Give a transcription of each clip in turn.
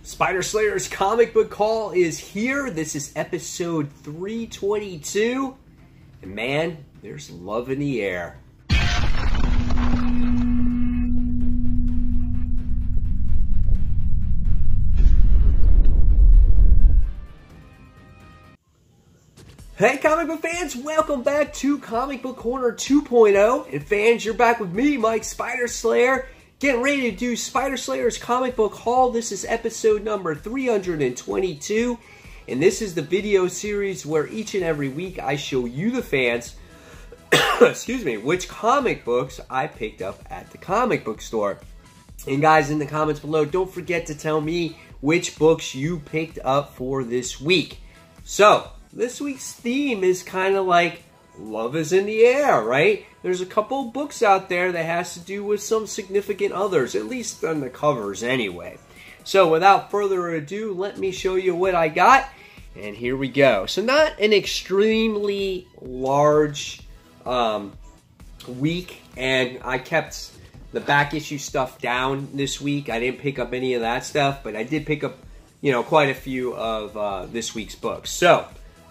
Spider Slayer's comic book haul is here. This is episode 322. And man, there's love in the air. Hey comic book fans, welcome back to Comic Book Corner 2.0. And fans, you're back with me, Mike Spider Slayer, getting ready to do Spider Slayer's comic book haul. This is episode number 322. And this is the video series where each and every week I show you the fans, excuse me, which comic books I picked up at the comic book store. And guys, in the comments below, don't forget to tell me which books you picked up for this week. So, this week's theme is kind of like love is in the air, right? There's a couple books out there that has to do with some significant others, at least on the covers anyway. So without further ado, let me show you what I got, and here we go. So not an extremely large week, and I kept the back issue stuff down this week. I didn't pick up any of that stuff, but I did pick up, you know, quite a few of this week's books. So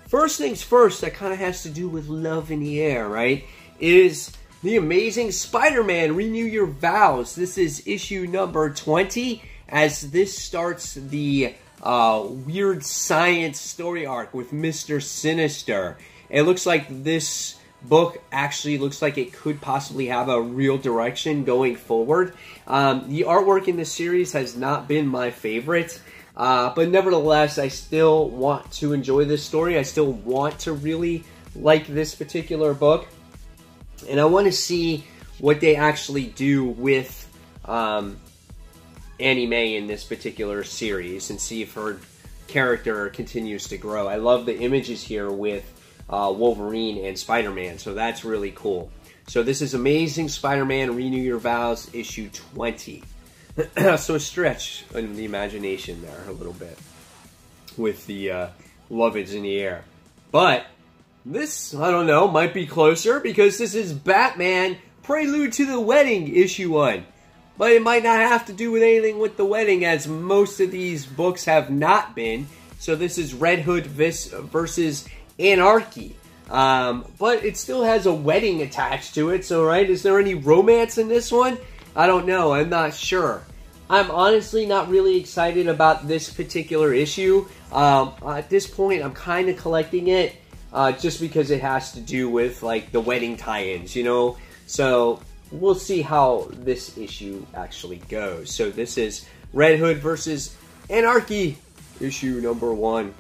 first things first, that kind of has to do with love in the air, right? Is The Amazing Spider-Man Renew Your Vows. This is issue number 20, as this starts the Weird Science story arc with Mr. Sinister. It looks like this book actually looks like it could possibly have a real direction going forward. The artwork in this series has not been my favorite. But nevertheless, I still want to enjoy this story. I still want to really like this particular book. And I want to see what they actually do with Annie May in this particular series and see if her character continues to grow. I love the images here with Wolverine and Spider-Man, so that's really cool. So this is Amazing Spider-Man Renew Your Vows, issue 20. So a stretch in the imagination there a little bit with the love is in the air. But this, I don't know, might be closer because this is Batman Prelude to the Wedding, issue 1. But it might not have to do with anything with the wedding, as most of these books have not been. So this is Red Hood versus Anarchy. But it still has a wedding attached to it, so right, is there any romance in this one? I don't know. I'm not sure. I'm honestly not really excited about this particular issue. At this point, I'm kind of collecting it just because it has to do with like the wedding tie-ins, you know? So we'll see how this issue actually goes. So this is Red Hood versus Anarchy, issue number 1.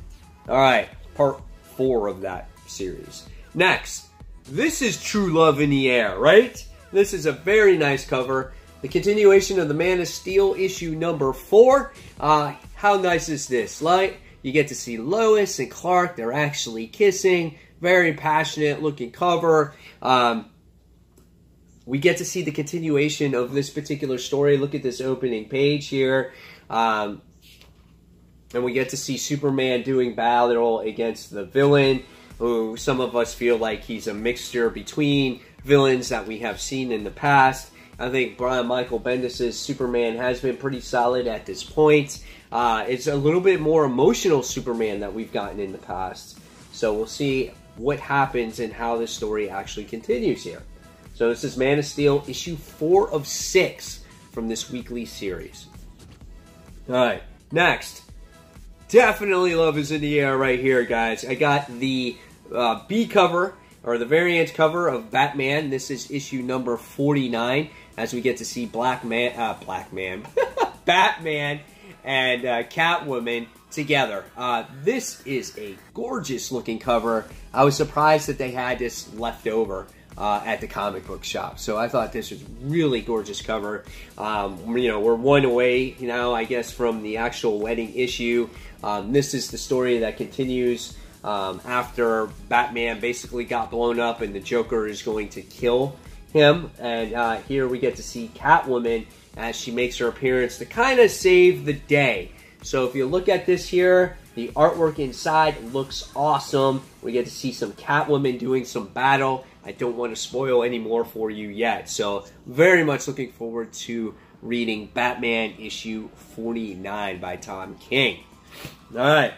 All right, part 4 of that series. Next, this is True Love in the Air, right? This is a very nice cover. The continuation of the Man of Steel, issue number 4. How nice is this? Like, you get to see Lois and Clark. They're actually kissing. Very passionate looking cover. We get to see the continuation of this particular story. Look at this opening page here. And we get to see Superman doing battle against the villain, who some of us feel like he's a mixture between villains that we have seen in the past. I think Brian Michael Bendis' Superman has been pretty solid at this point. It's a little bit more emotional Superman that we've gotten in the past. So we'll see what happens and how this story actually continues here. So this is Man of Steel, issue 4 of 6 from this weekly series. Alright, next. Definitely love is in the air right here, guys. I got the B cover, or the variant cover of Batman. This is issue number 49, as we get to see Batman and Catwoman together. This is a gorgeous looking cover. I was surprised that they had this left over at the comic book shop. So I thought this was really gorgeous cover. You know, we're one away, you know, I guess, from the actual wedding issue. This is the story that continues after Batman basically got blown up and the Joker is going to kill him. And here we get to see Catwoman as she makes her appearance to kind of save the day. So if you look at this here, the artwork inside looks awesome. We get to see some Catwoman doing some battle. I don't want to spoil any more for you yet. So very much looking forward to reading Batman issue 49 by Tom King. Alright.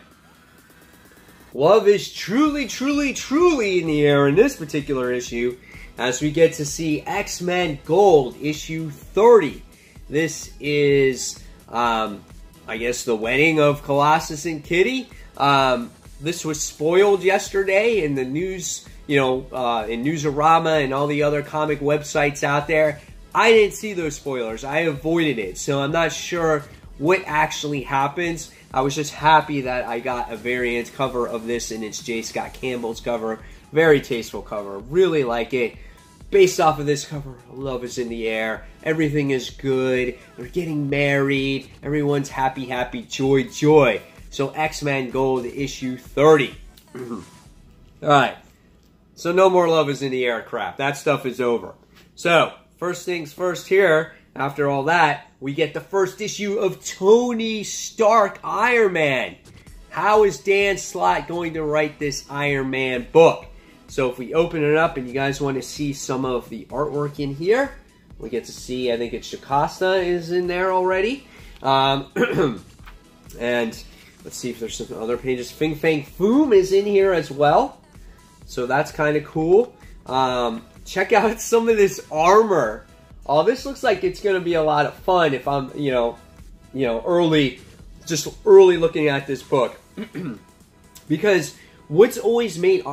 Love is truly, truly, truly in the air in this particular issue as we get to see X-Men Gold issue 30. This is, I guess, the wedding of Colossus and Kitty. This was spoiled yesterday in the news, in Newsarama and all the other comic websites out there. I didn't see those spoilers. I avoided it, so I'm not sure what actually happens. I was just happy that I got a variant cover of this, and it's J. Scott Campbell's cover. Very tasteful cover. Really like it. Based off of this cover, love is in the air. Everything is good. They're getting married. Everyone's happy, happy, joy, joy. So X-Men Gold issue 30. Alright. So no more love is in the air crap. That stuff is over. So, first things first here. After all that, we get the first issue of Tony Stark Iron Man. How is Dan Slott going to write this Iron Man book? So if we open it up and you guys want to see some of the artwork in here, we get to see, I think it's Jocasta is in there already. And let's see if there's some other pages. Fin Fang Foom is in here as well. So that's kind of cool. Check out some of this armor. Oh, this looks like it's going to be a lot of fun if I'm, early looking at this book. Because what's always made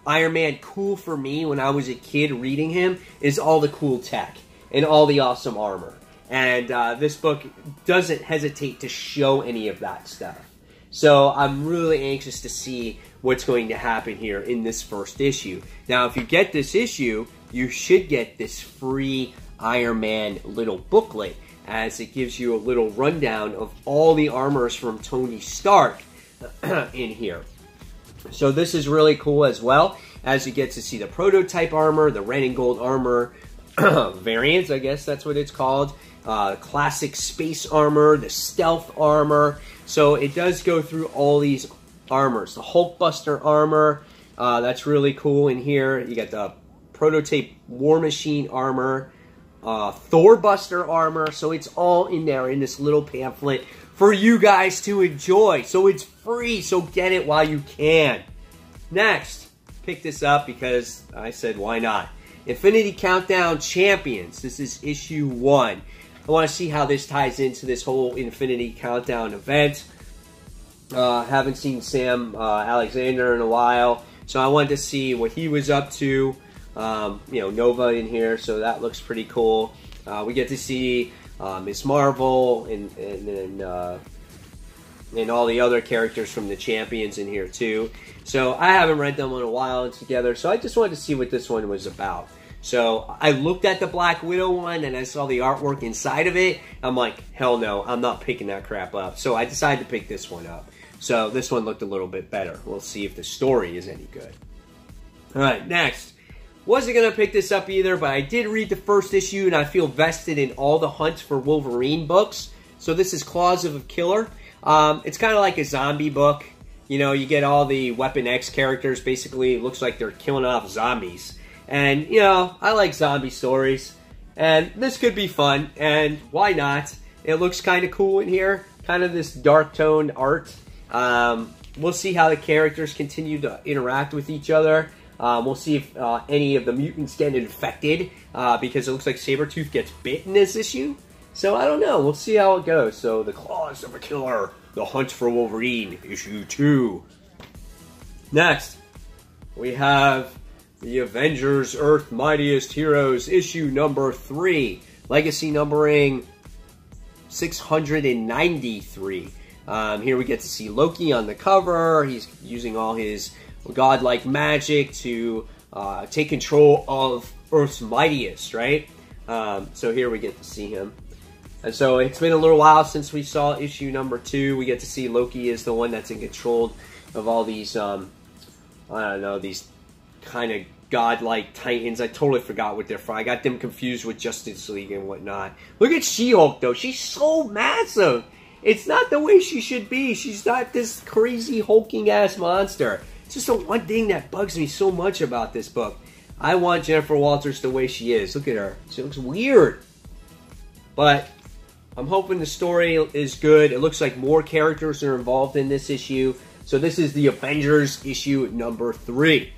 Iron Man cool for me when I was a kid reading him is all the cool tech and all the awesome armor. And this book doesn't hesitate to show any of that stuff. So I'm really anxious to see what's going to happen here in this first issue. Now, if you get this issue, you should get this free Iron Man little booklet, as it gives you a little rundown of all the armors from Tony Stark in here. So this is really cool as well, as you get to see the prototype armor, the red and gold armor variants, I guess that's what it's called, classic space armor, the stealth armor. So it does go through all these armors. The Hulkbuster armor, that's really cool in here. You got the prototype War Machine armor, Thorbuster armor, so it's all in there in this little pamphlet for you guys to enjoy. So it's free, so get it while you can. Next, pick this up because I said why not. Infinity Countdown Champions. This is issue 1. I want to see how this ties into this whole Infinity Countdown event. Haven't seen Sam Alexander in a while, so I wanted to see what he was up to. Nova in here, so that looks pretty cool. We get to see Ms. Marvel and all the other characters from the Champions in here too. So I haven't read them in a while together, so I just wanted to see what this one was about. So I looked at the Black Widow one and I saw the artwork inside of it. I'm like, hell no, I'm not picking that crap up. So I decided to pick this one up. So this one looked a little bit better. We'll see if the story is any good. Alright, next. Wasn't going to pick this up either, but I did read the first issue, and I feel vested in all the Hunt for Wolverine books. So this is Claws of a Killer. It's kind of like a zombie book. You get all the Weapon X characters. Basically, it looks like they're killing off zombies. And, I like zombie stories. And this could be fun, and why not? It looks kind of cool in here. Kind of this dark toned art. We'll see how the characters continue to interact with each other. We'll see if any of the mutants get infected, because it looks like Sabretooth gets bit in this issue. So I don't know. We'll see how it goes. So the Claws of a Killer, The Hunt for Wolverine, issue 2. Next, we have the Avengers Earth Mightiest Heroes, issue number 3. Legacy numbering 693. Here we get to see Loki on the cover. He's using all his godlike magic to take control of Earth's mightiest, right? So here we get to see him. And so it's been a little while since we saw issue number 2. We get to see Loki is the one that's in control of all these, these kind of godlike titans. I totally forgot what they're from. I got them confused with Justice League and whatnot. Look at She-Hulk, though. She's so massive. It's not the way she should be. She's not this crazy hulking-ass monster. It's just the one thing that bugs me so much about this book. I want Jennifer Walters the way she is. Look at her. She looks weird. But I'm hoping the story is good. It looks like more characters are involved in this issue. So this is the Avengers issue number 3.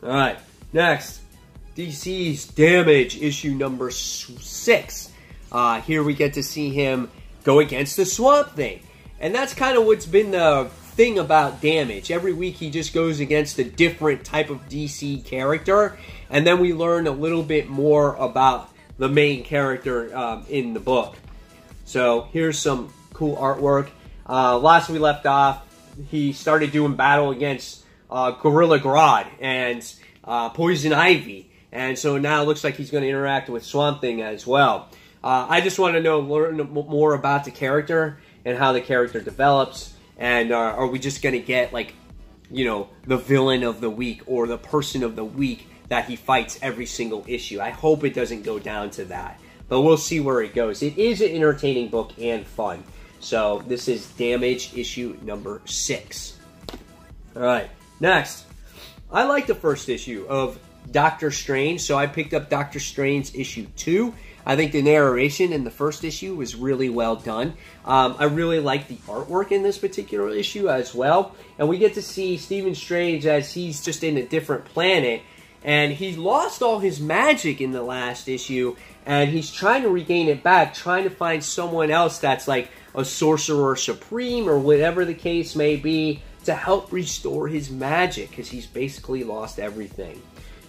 Alright, next. DC's Damage issue number 6. Here we get to see him go against the Swamp Thing. And that's kind of what's been the thing about Damage. Every week he just goes against a different type of DC character. And then we learn a little bit more about the main character in the book. So here's some cool artwork. Last we left off, he started doing battle against Gorilla Grodd and Poison Ivy. And so now it looks like he's going to interact with Swamp Thing as well. I just want to learn more about the character and how the character develops. And are we just going to get, like, you know, the villain of the week or the person of the week that he fights every single issue? I hope it doesn't go down to that. But we'll see where it goes. It is an entertaining book and fun. So this is Damage issue number 6. Alright, next. I like the first issue of Doctor Strange, so I picked up Doctor Strange issue 2. I think the narration in the first issue was really well done. I really like the artwork in this particular issue as well. And we get to see Stephen Strange as he's just in a different planet. And he lost all his magic in the last issue. And he's trying to regain it back, trying to find someone else that's like a Sorcerer Supreme or whatever the case may be to help restore his magic, because he's basically lost everything.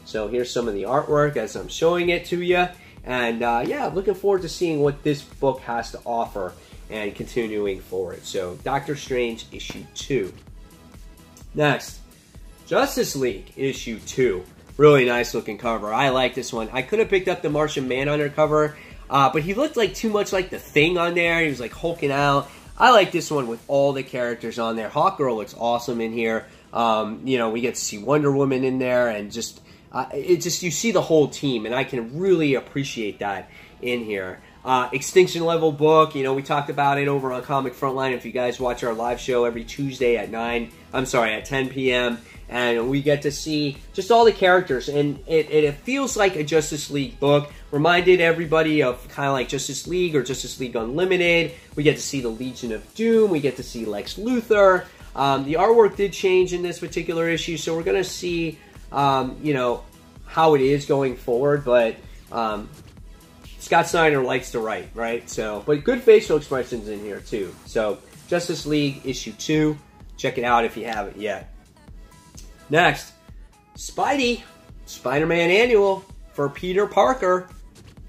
So here's some of the artwork as I'm showing it to you. And yeah, looking forward to seeing what this book has to offer and continuing forward. So Doctor Strange issue 2. Next, Justice League issue 2. Really nice looking cover. I like this one. I could have picked up the Martian Manhunter cover, but he looked like too much like the Thing on there. He was like hulking out. I like this one with all the characters on there. Hawkgirl looks awesome in here. You know, we get to see Wonder Woman in there, and just you see the whole team, and I can really appreciate that in here. Extinction Level book, you know, we talked about it over on Comic Frontline. If you guys watch our live show every Tuesday at 10 p.m. And we get to see just all the characters, and it feels like a Justice League book. Reminded everybody of kind of like Justice League or Justice League Unlimited. We get to see the Legion of Doom. We get to see Lex Luthor. The artwork did change in this particular issue, so we're going to see, you know, how it is going forward. But Scott Snyder likes to write, right? So, but good facial expressions in here too. So Justice League issue 2. Check it out if you haven't yet. Next, Spidey, Spider-Man Annual for Peter Parker.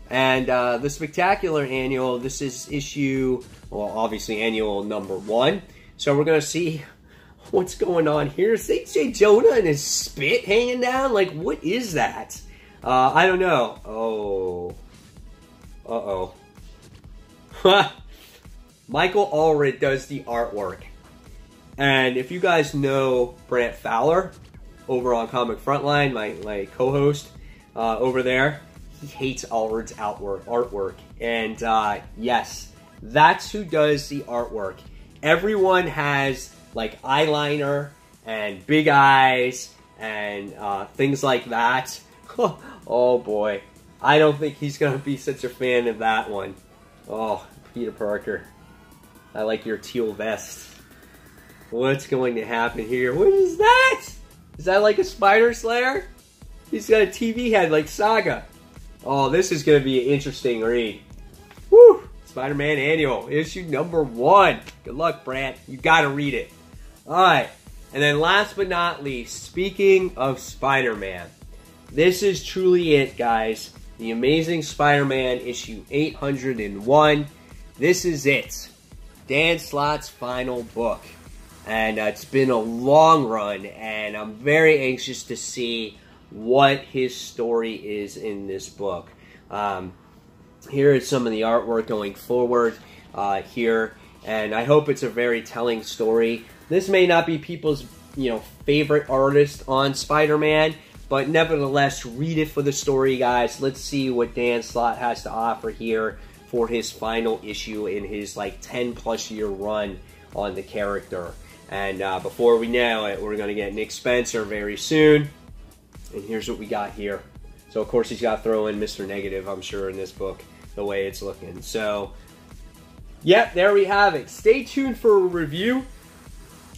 And the Spectacular Annual, this is issue, well, obviously Annual number 1. So we're going to see what's going on here. Is J. Jonah and his spit hanging down? Like, what is that? I don't know. Oh. Uh-oh. Michael Allred does the artwork. And if you guys know Brant Fowler over on Comic Frontline, my co-host over there, he hates Allred's artwork. And yes, that's who does the artwork. Everyone has like eyeliner and big eyes and things like that. Oh boy, I don't think he's going to be such a fan of that one. Oh, Peter Parker, I like your teal vest. What's going to happen here? What is that? Is that like a Spider Slayer? He's got a TV head like Saga. Oh, this is going to be an interesting read. Woo! Spider-Man Annual, issue number 1. Good luck, Brant. You got to read it. Alright, and then last but not least, speaking of Spider-Man, this is truly it, guys. The Amazing Spider-Man issue 801. This is it. Dan Slott's final book. And it's been a long run, and I'm very anxious to see what his story is in this book. Here is some of the artwork going forward here, and I hope it's a very telling story. This may not be people's, you know, favorite artist on Spider-Man, but nevertheless, read it for the story, guys. Let's see what Dan Slott has to offer here for his final issue in his like 10+ year run on the character. And before we know it, we're going to get Nick Spencer very soon. And here's what we got here. So, of course, he's got to throw in Mr. Negative, I'm sure, in this book, the way it's looking. So, Yep, there we have it. Stay tuned for a review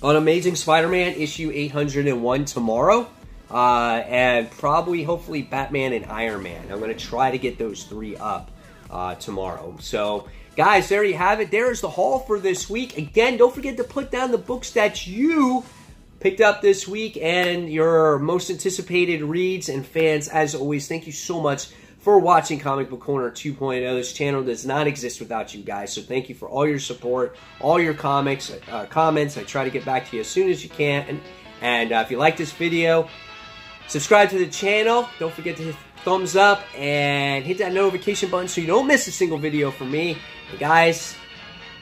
on Amazing Spider-Man issue 801 tomorrow. And probably, hopefully, Batman and Iron Man. I'm going to try to get those 3 up tomorrow. So, guys, there you have it. There's the haul for this week. Again, don't forget to put down the books that you picked up this week and your most anticipated reads. And fans, as always, thank you so much for watching Comic Book Corner 2.0. This channel does not exist without you guys, so thank you for all your support, all your comments. I try to get back to you as soon as you can. And if you like this video, subscribe to the channel. Don't forget to hit thumbs up and hit that notification button so you don't miss a single video from me. And guys,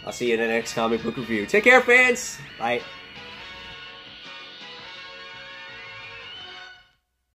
I'll see you in the next comic book review. Take care, fans. Bye.